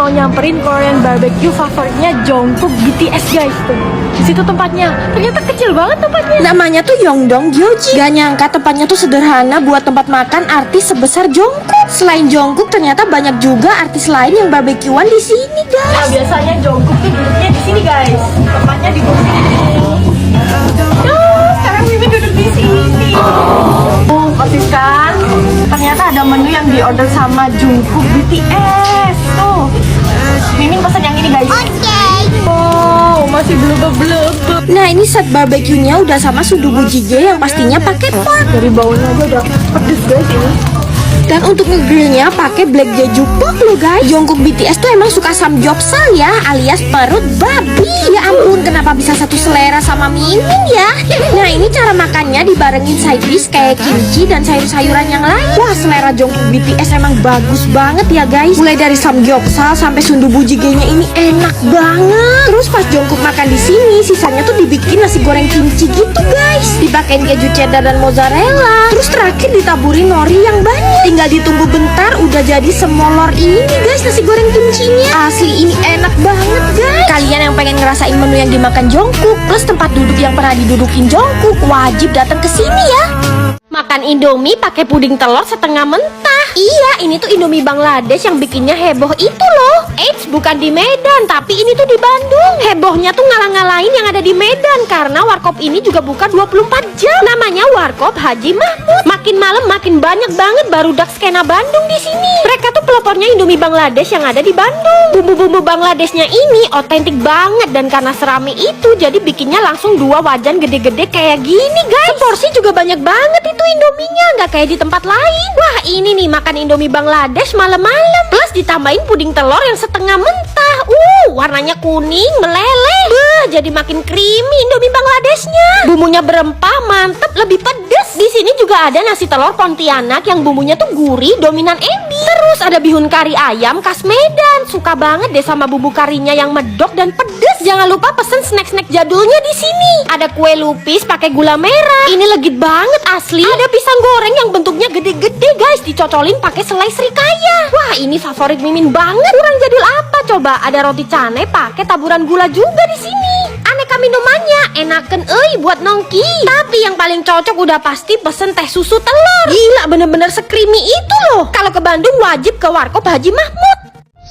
mau nyamperin Korean barbecue favoritnya Jungkook BTS guys. Tuh, di situ tempatnya. Ternyata kecil banget tempatnya. Namanya tuh Yongdong Gyoji. Gak nyangka tempatnya tuh sederhana buat tempat makan artis sebesar Jungkook. Selain Jungkook, ternyata banyak juga artis lain yang barbekyuan di sini, Nah, guys. biasanya Jungkook tuh duduknya di sini guys. Tempatnya di kursi ini. Sekarang Mimin duduk di sini. Otis kan? Ternyata ada menu yang diorder sama Jungkook BTS. Tuh. Mimin pesan yang ini guys. Oh, masih belum. Nah, ini set barbekyunya udah sama sundubu jjigae yang pastinya pakai pork. Dari baunya aja udah pedes guys ini. Dan untuk ngegrillnya pakai black jeju pork loh guys. Jungkook BTS tuh emang suka samgyeopsal ya, alias perut babi. Ya ampun, kenapa bisa satu selera sama Mimin ya? Nah, ini cara makannya dibarengin side dish kayak kimchi dan sayur-sayuran yang lain. Wah, selera Jungkook BTS emang bagus banget ya guys. Mulai dari samgyeopsal sampai sundubu jjigae-nya ini enak banget. Terus pas Jungkook makan di sini, sisanya tuh dibikin nasi goreng kimchi gitu guys. Dipakein keju cheddar dan mozzarella. Terus terakhir ditaburin nori yang banyak. Tinggal ditunggu bentar udah jadi semolor ini guys nasi goreng kimchinya. Asli ini enak banget guys. Kalian yang pengen ngerasain menu yang dimakan Jungkook plus tempat duduk yang pernah didudukin Jungkook wajib datang ke sini ya. Makan Indomie pakai puding telur setengah mentah. Iya, ini tuh Indomie Bangladesh yang bikinnya heboh itu loh. Eits, bukan di Medan, tapi ini tuh di Bandung. Hebohnya tuh ngalah-ngalahin yang ada di Medan karena warkop ini juga buka 24 jam. Namanya Warkop Haji Mahmud. Makin malam makin banyak banget barudak skena Bandung di sini. Mereka tuh pelopornya Indomie Bangladesh yang ada di Bandung. Bumbu-bumbu Bangladeshnya ini otentik banget dan karena serame itu jadi bikinnya langsung 2 wajan gede-gede kayak gini guys. Seporsi juga banyak banget itu Indominya, nggak kayak di tempat lain. Wah, ini nih makan Indomie Bangladesh malam-malam plus ditambahin puding telur yang setengah mentah. Warnanya kuning meleleh. Jadi makin creamy Indomie Bangladeshnya. Bumbunya berempah, mantep, lebih pedes. Di sini juga ada nasi telur Pontianak yang bumbunya tuh gurih, dominan ebi. Terus ada bihun kari ayam khas Medan. Suka banget deh sama bumbu karinya yang medok dan pedes. Jangan lupa pesen snack-snack jadulnya di sini. Ada kue lupis pakai gula merah. Ini legit banget asli. Ada pisang goreng yang bentuknya gede-gede guys, dicocolin pakai selai serikaya. Wah, ini favorit Mimin banget. Kurang jadul apa coba? Ada roti canai pakai taburan gula juga di sini. Aneka minumannya enaken buat nongki. Tapi yang paling cocok udah pasti pesen teh susu telur. Gila, bener-bener se-creamy itu loh. Kalau ke Bandung wajib ke Warkop Haji Mahmud.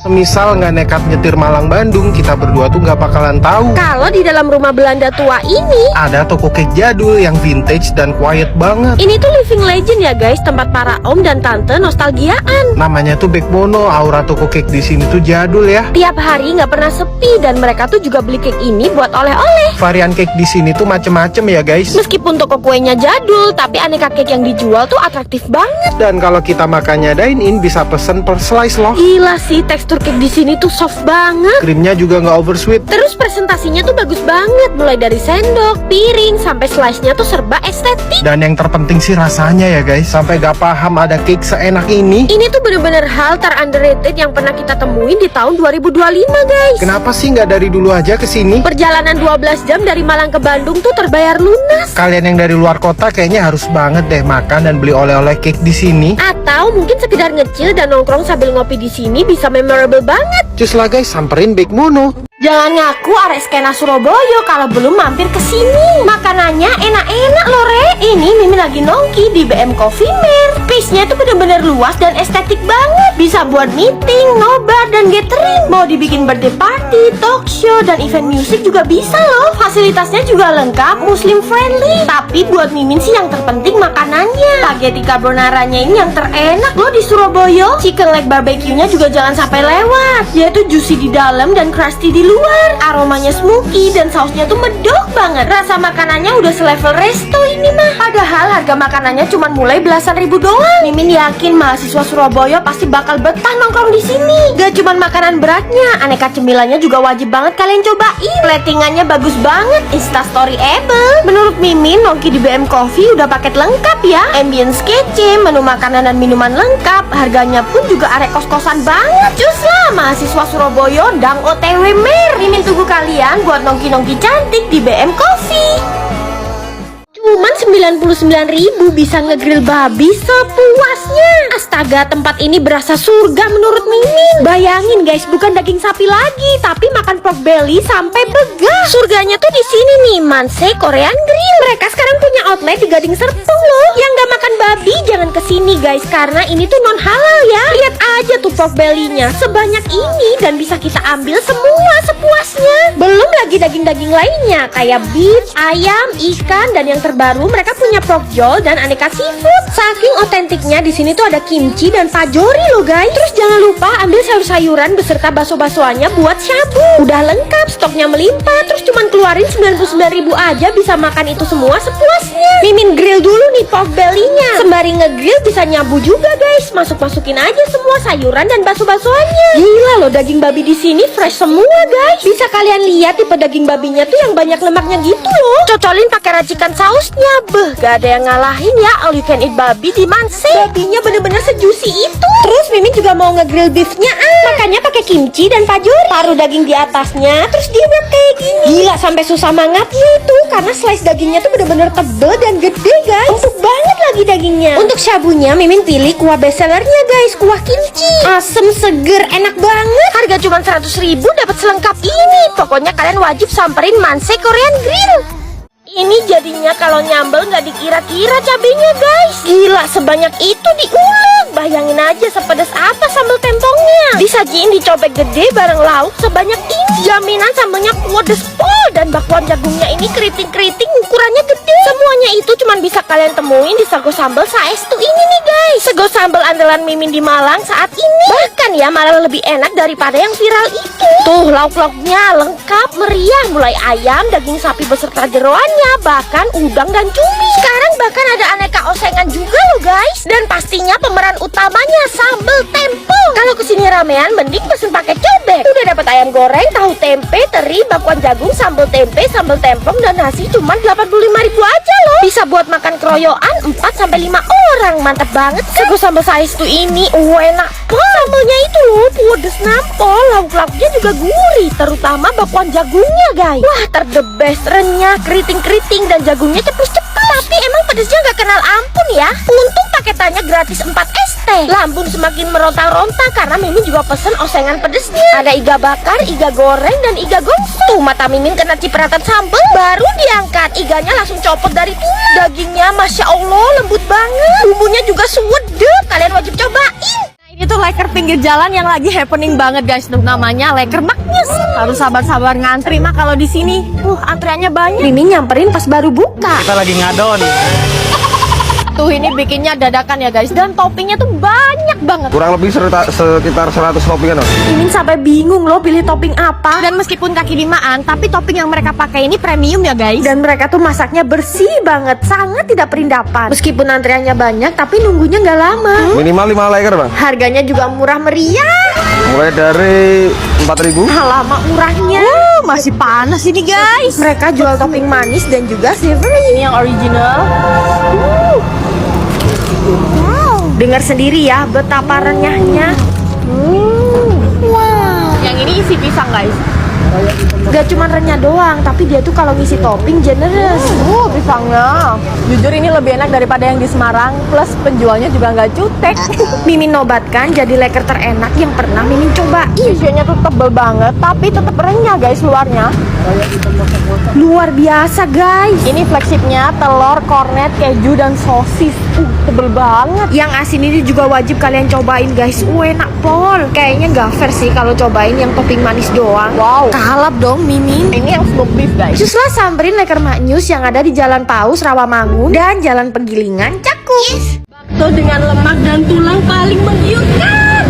Semisal nggak nekat nyetir Malang Bandung, kita berdua tuh nggak bakalan tahu Kalau di dalam rumah Belanda tua ini ada toko cake jadul yang vintage dan quiet banget. tuh living legend ya guys, tempat para om dan tante nostalgiaan. Namanya tuh Backmono. Aura toko cake di sini tuh jadul ya. Tiap hari nggak pernah sepi dan mereka tuh juga beli cake ini buat oleh-oleh. Varian cake di sini tuh macem-macem ya guys. Meskipun toko kuenya jadul, tapi aneka cake yang dijual tuh atraktif banget. Dan kalau kita makannya dine in bisa pesen per slice loh. Gila sih, tekstur cake di sini tuh soft banget. Krimnya juga nggak oversweet. Terus presentasinya tuh bagus banget, mulai dari sendok, piring, sampai slice-nya tuh serba estetik. Dan yang terpenting sih rasanya ya guys. Sampai gak paham ada cake seenak ini. Ini tuh bener-bener hal ter-underrated yang pernah kita temuin di tahun 2025 guys. Kenapa sih nggak dari dulu aja ke sini? Perjalanan 12 jam dari Malang ke Bandung tuh terbayar lunas. Kalian yang dari luar kota kayaknya harus banget deh makan dan beli oleh-oleh cake di sini. Atau mungkin sekedar ngecil dan nongkrong sambil ngopi di sini bisa memorable banget. Cus lah guys, samperin Backmono. Jangan ngaku arek skena Surabaya kalau belum mampir ke sini. Makanannya enak-enak loh, Re. Ini Mimin lagi nongki di BM Coffee Mart. Space-nya tuh bener-bener luas dan estetik banget. Bisa buat meeting, nobar, dan gathering. Mau dibikin birthday party, talk show, dan event music juga bisa loh. Fasilitasnya juga lengkap, muslim friendly. Tapi buat Mimin sih yang terpenting makanannya. Spaghetti carbonaranya ini yang terenak loh di Surabaya. Chicken leg barbecue-nya juga jangan sampai lewat. Yaitu juicy di dalam dan crusty di luar. Aromanya smoky dan sausnya tuh medok banget. Rasa makanannya udah selevel resto ini mah. Padahal harga makanannya cuma mulai belasan ribu doang. Mimin yakin mahasiswa Surabaya pasti bakal betah nongkrong di sini. Gak cuma makanan beratnya, aneka cemilannya juga wajib banget kalian cobain. Platingannya bagus banget, instastoryable. Menurut Mimin, nongki di BM Coffee udah paket lengkap ya. Ambience kece, menu makanan dan minuman lengkap. Harganya pun juga arek kos-kosan banget. Cus lah, mahasiswa Surabaya ndang OTW Mer. Mimin tunggu kalian buat nongki-nongki cantik di BM Coffee. Cuman 99.000 bisa ngegrill babi sepuasnya. Astaga, tempat ini berasa surga menurut Mimin. Bayangin guys, bukan daging sapi lagi, tapi makan pork belly sampai begah. Surganya tuh di sini nih, Manse Korean Grill. Mereka sekarang punya outlet di Gading Serpong loh. Yang gak makan babi jangan kesini guys, karena ini tuh non halal ya. Lihat aja tuh pork belly-nya sebanyak ini dan bisa kita ambil semua sepuasnya. Belum lagi daging-daging lainnya kayak beef, ayam, ikan, dan yang terbaru mereka punya pork jol dan aneka seafood. Saking otentiknya di sini tuh ada kimchi dan pajori loh guys. Terus jangan lupa ambil sayur-sayuran beserta bakso-baksoannya buat shabu. Udah lengkap, stoknya melimpah. Terus cuman keluarin 99.000 aja bisa makan itu semua sepuasnya. Mimin grill dulu nih pork belly-nya. Sembari ngegrill bisa nyabu juga guys. Masuk-masukin aja semua sayuran dan bakso-baksoannya. Gila loh, daging babi di sini fresh semua guys. Bisa kalian lihat tipe daging babinya tuh yang banyak lemaknya gitu loh. Cocolin pakai racikan sausnya. Beh, gak ada yang ngalahin ya all you can eat babi di Manse. Babinya bener-bener sejuicy itu. Terus Mimin juga mau ngegrill beefnya makanya pakai kimchi dan pajori. Taruh daging di atasnya, terus di wrap kayak gini. Gila, sampai susah mangatnya itu karena slice dagingnya tuh bener-bener tebel dan gede guys. Empuk banget lagi dagingnya. Untuk shabunya Mimin pilih kuah bestsellernya guys, kuah kimchi. Asem, seger, enak banget. Harga cuma 100.000 dapat selengkap ini. Pokoknya kalian wajib samperin Manse Korean Grill. Ini jadinya kalau nyambel nggak dikira-kira cabenya guys. Gila, sebanyak itu diulek. Bayangin aja sepedas apa sambal tempongnya. Disajiin di cobek gede bareng lauk sebanyak ini. Jaminan sambelnya pedes pol dan bakwan jagungnya ini keriting-keriting ukurannya gede. Semuanya itu cuma bisa kalian temuin di Sego Sambal Saestu ini nih guys. Sego sambal andalan Mimin di Malang saat ini. Bahkan ya malah lebih enak daripada yang viral itu. Tuh lauk-lauknya lengkap meriah, mulai ayam, daging sapi beserta jeroannya, bahkan udang dan cumi. Sekarang bahkan ada aneka osengan juga loh guys. Dan pastinya pemeran utamanya sambal tempong. Kalau kesini ramean mending pesen pakai cobek. Udah dapat ayam goreng, tahu tempe, teri, bakwan jagung, sambal tempe, sambal tempong, dan nasi cuma 85.000 aja loh. Bisa buat makan keroyokan 4-5 orang. Mantap banget kan? Sego Sambal Saestu ini enak pol. Sambalnya itu loh pedes nampol. Lauk-lauknya juga gurih, terutama bakwan jagungnya guys. Wah, terdebes, renyah, keriting-keriting, dan jagungnya cepus-cepus. Tapi emang pedesnya gak kenal ampun ya. Untung paketannya gratis 4 ST. Lambung semakin meronta-ronta karena Mimin juga pesen osengan pedesnya. Ada iga bakar, iga goreng, dan iga gongsu. Tuh mata Mimin kena cipratan sambal, baru diangkat. Iganya langsung copot dari tulang. Dagingnya Masya Allah lembut banget. Bumbunya juga suwedep. Kalian wajib cobain. Ini tuh leker pinggir jalan yang lagi happening banget guys. Tuh namanya leker Magnes. Harus sabar-sabar ngantri mah kalau di sini. Antriannya banyak. Mimin nyamperin pas baru buka. Kita lagi ngadon. Tuh ini bikinnya dadakan ya guys. Dan toppingnya tuh banyak banget. Kurang lebih sekitar 100 toppingan loh. Mimin sampai bingung loh pilih topping apa. Dan meskipun kaki limaan, tapi topping yang mereka pakai ini premium ya guys. Dan mereka tuh masaknya bersih banget, sangat tidak perindapan. Meskipun antriannya banyak, tapi nunggunya nggak lama. Minimal 5 leker bang. Harganya juga murah meriah. Mulai dari 4.000. Lama murahnya. Masih panas ini guys. Mereka jual topping manis dan juga savory. Ini yang original. Dengar sendiri ya betapa renyahnya. Wow. Yang ini isi pisang guys. Gak cuma renyah doang, tapi dia tuh kalau ngisi topping generous. Pisangnya. Jujur ini lebih enak daripada yang di Semarang. Plus penjualnya juga nggak jutek. Mimin nobatkan jadi leker terenak yang pernah Mimin cobain. Tisunya tuh tebel banget, tapi tetap renyah guys luarnya. Luar biasa guys. Ini flagshipnya telur, kornet, keju, dan sosis. Tebel banget. Yang asin ini juga wajib kalian cobain guys. Enak pol. Kayaknya gak fair sih kalau cobain yang topping manis doang. Wow. Kalap dong Mimin. Ini yang smoke beef guys. Juslah samperin leker Maknyus yang ada di Jalan Paus, Rawamangun, dan Jalan Penggilingan, Cakung. Bakso dengan lemak dan tulang paling menggiurkan.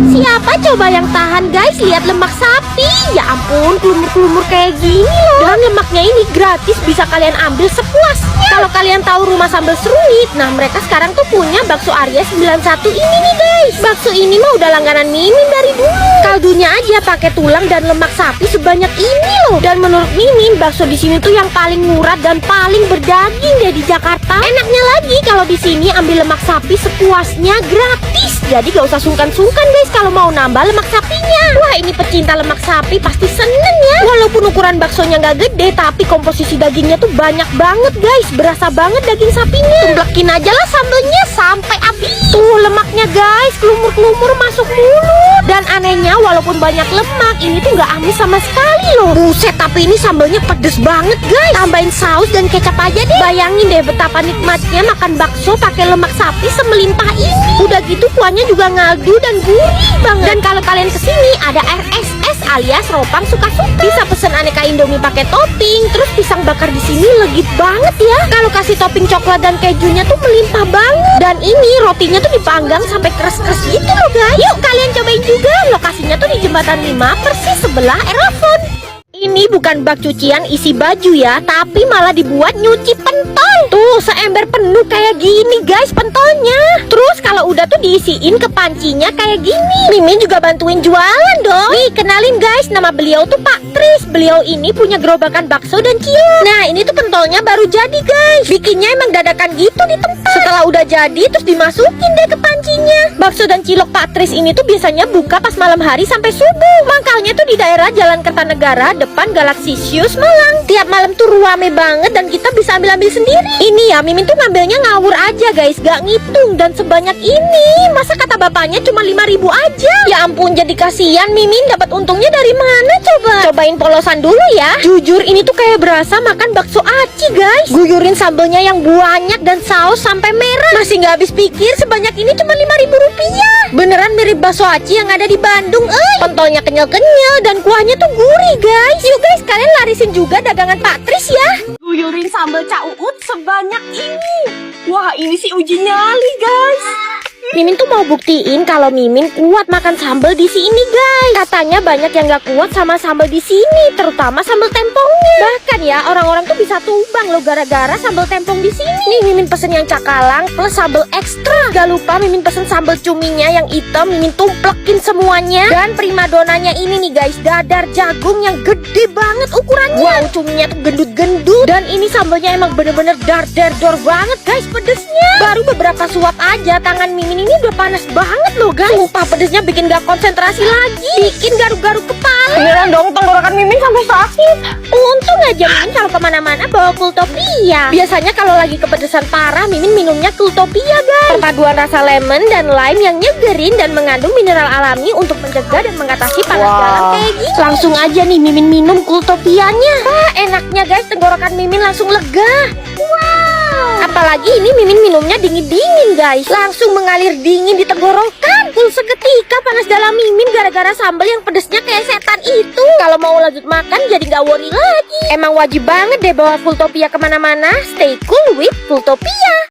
Siapa coba yang tahan guys lihat lemak sapi? Ya ampun, kelumur-kelumur kayak gini loh. Dan lemaknya ini gratis, bisa kalian ambil sepuasnya. Kalau kalian tahu rumah sambal Seruit, nah mereka sekarang tuh punya bakso Arya 91 ini nih guys. Bakso ini mah udah langganan Mimin dari dulu. Kaldunya aja pakai tulang dan lemak sapi sebanyak ini loh. Dan menurut Mimin, bakso di sini tuh yang paling murah dan paling berdaging deh di Jakarta. Enaknya lagi kalau di sini ambil lemak sapi sepuasnya gratis. Jadi gak usah sungkan-sungkan guys kalau mau nambah lemak sapinya. Wah, ini pecinta lemak sapi pasti seneng ya. Walaupun ukuran baksonya gak gede, tapi komposisi dagingnya tuh banyak banget guys. Berasa banget daging sapinya. Tumblekin aja lah sambelnya sampai habis. Tuh lemaknya guys, kelumur-kelumur masuk mulut. Dan anehnya walaupun banyak lemak, ini tuh gak amis sama sekali loh. Buset, tapi ini sambelnya pedes banget guys. Tambahin saus dan kecap aja deh. Bayangin deh betapa nikmatnya makan bakso pakai lemak sapi semelimpah ini. Udah gitu kuahnya juga ngaldu dan gurih banget. Dan kalau kalian kesini ada RSS alias Ropang Suka-Suka. Bisa pesen aneka Indomie pakai topping. Terus pisang bakar di sini legit banget ya. Kalau kasih topping coklat dan kejunya tuh melimpah banget. Dan ini rotinya tuh dipanggang sampai keras-keras gitu loh guys. Yuk kalian cobain juga. Lokasinya tuh di Jembatan 5 persis sebelah Erafon. Ini bukan bak cucian isi baju ya, tapi malah dibuat nyuci pentol. Tuh seember penuh kayak gini guys pentolnya. Terus kalau udah tuh diisiin ke pancinya kayak gini. Mimin juga bantuin jualan dong. Nih kenalin guys, nama beliau tuh Pak Tris. Beliau ini punya gerobakan bakso dan cilok. Nah ini tuh pentolnya baru jadi guys. Bikinnya emang dadakan gitu di tempat. Setelah udah jadi terus dimasukin deh ke pancinya. Bakso dan cilok Pak Tris ini tuh biasanya buka pas malam hari sampai subuh. Mangkalnya tuh di daerah Jalan Kertanegara depan Galaxisius Malang. Tiap malam tuh rame banget dan kita bisa ambil-ambil sendiri. Ini ya Mimin tuh ngambilnya ngawur aja guys, gak ngitung. Dan sebanyak ini, masa kata bapaknya cuma 5.000 aja. Ya ampun, jadi kasihan Mimin dapat untungnya dari mana coba. Cobain polosan dulu ya. Jujur ini tuh kayak berasa makan bakso aci guys. Guyurin sambelnya yang banyak dan saus sampai merah. Masih gak habis pikir sebanyak ini cuma 5.000 rupiah. Beneran mirip bakso aci yang ada di Bandung. Pentolnya kenyal-kenyal dan kuahnya tuh gurih guys. Yuk guys, kalian larisin juga dagangan Pak Tris ya. Guyurin sambal Cak Uut sebanyak ini. Wah, ini sih uji nyali guys. Mimin tuh mau buktiin kalau Mimin kuat makan sambal di sini guys. Katanya banyak yang gak kuat sama sambal di sini, terutama sambal tempongnya. Bahkan ya orang-orang tuh bisa tumbang loh gara-gara sambal tempong di sini. Nih Mimin pesen yang cakalang plus sambal ekstra. Gak lupa Mimin pesen sambal cuminya yang hitam. Mimin tumplekin semuanya. Dan primadonanya ini nih guys, dadar jagung yang gede banget ukurannya. Wow, cuminya tuh gendut-gendut. Dan ini sambalnya emang bener-bener dar-dar-dor banget guys pedesnya. Baru beberapa suap aja tangan Mimin ini udah panas banget loh guys. Sumpah pedesnya bikin gak konsentrasi lagi. Bikin garuk-garuk kepala. Beneran dong tenggorokan Mimin sampai sakit. Untung aja Mimin kalau kemana-mana bawa Kultopia. Biasanya kalau lagi kepedesan parah Mimin minumnya Kultopia guys. Perpaduan rasa lemon dan lime yang nyegerin dan mengandung mineral alami untuk mencegah dan mengatasi panas dalam kayak gini. Langsung aja nih Mimin minum Kultopianya. Wah enaknya guys, tenggorokan Mimin langsung lega. Wow. Apalagi ini Mimin minumnya dingin-dingin guys. Langsung mengalir dingin di tenggorokan. Full seketika panas dalam Mimin gara-gara sambal yang pedesnya kayak setan itu. Kalau mau lanjut makan jadi gak worry lagi. Emang wajib banget deh bawa Kultopia kemana-mana. Stay cool with Kultopia.